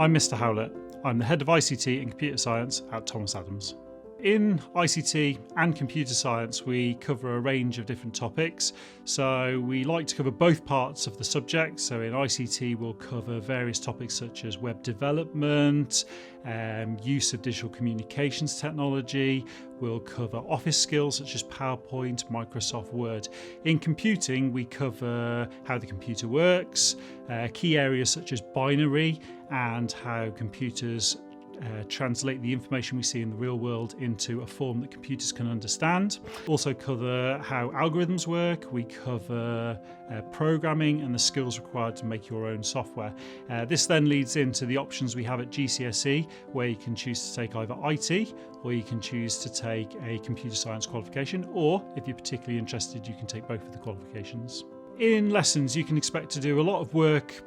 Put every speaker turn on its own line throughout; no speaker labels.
I'm Mr. Howlett. I'm the Head of ICT and Computer Science at Thomas Adams. In ICT and Computer Science, we cover a range of different topics. So we like to cover both parts of the subject. So in ICT, we'll cover various topics such as web development, use of digital communications technology. We'll cover office skills such as PowerPoint, Microsoft Word. In computing, we cover how the computer works, key areas such as binary and how computers translate the information we see in the real world into a form that computers can understand. Also cover how algorithms work. We cover programming and the skills required to make your own software. This then leads into the options we have at GCSE, where you can choose to take either IT or you can choose to take a computer science qualification, or if you're particularly interested, you can take both of the qualifications. In lessons, you can expect to do a lot of work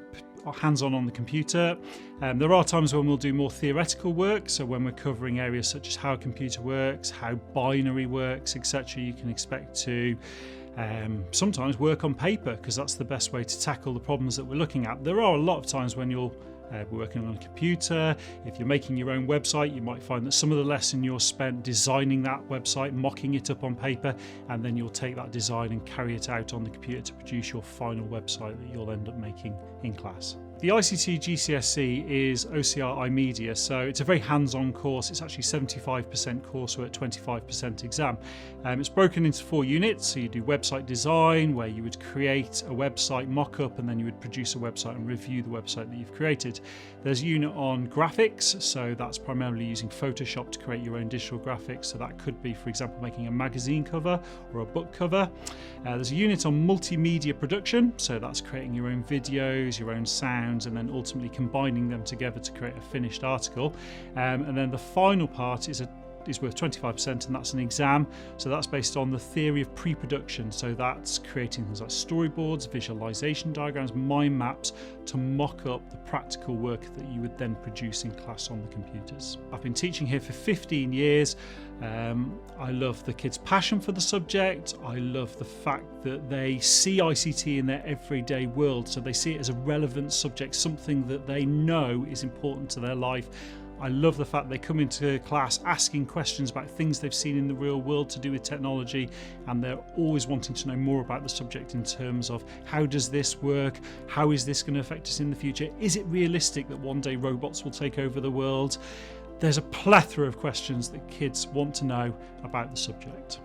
hands-on the computer. There are times when we'll do more theoretical work, so when we're covering areas such as how a computer works, how binary works, etc., you can expect to sometimes work on paper, because that's the best way to tackle the problems that we're looking at. There are a lot of times when you'll be working on a computer. If you're making your own website, you might find that some of the lesson you're spent designing that website, mocking it up on paper, and then you'll take that design and carry it out on the computer to produce your final website that you'll end up making in class. The ICT GCSE is OCR iMedia, so it's a very hands-on course. It's actually 75% coursework, 25% exam. It's broken into 4 units, so you do website design, where you would create a website mock-up and then you would produce a website and review the website that you've created. There's a unit on graphics, so that's primarily using Photoshop to create your own digital graphics. So that could be, for example, making a magazine cover or a book cover. There's a unit on multimedia production, so that's creating your own videos, your own sounds, and then ultimately combining them together to create a finished article. And then the final part is worth 25%, and that's an exam. So that's based on the theory of pre-production. So that's creating things like storyboards, visualization diagrams, mind maps to mock up the practical work that you would then produce in class on the computers. I've been teaching here for 15 years. I love the kids' passion for the subject. I love the fact that they see ICT in their everyday world. So they see it as a relevant subject, something that they know is important to their life. I love the fact they come into class asking questions about things they've seen in the real world to do with technology, and they're always wanting to know more about the subject in terms of how does this work, how is this going to affect us in the future, is it realistic that one day robots will take over the world? There's a plethora of questions that kids want to know about the subject.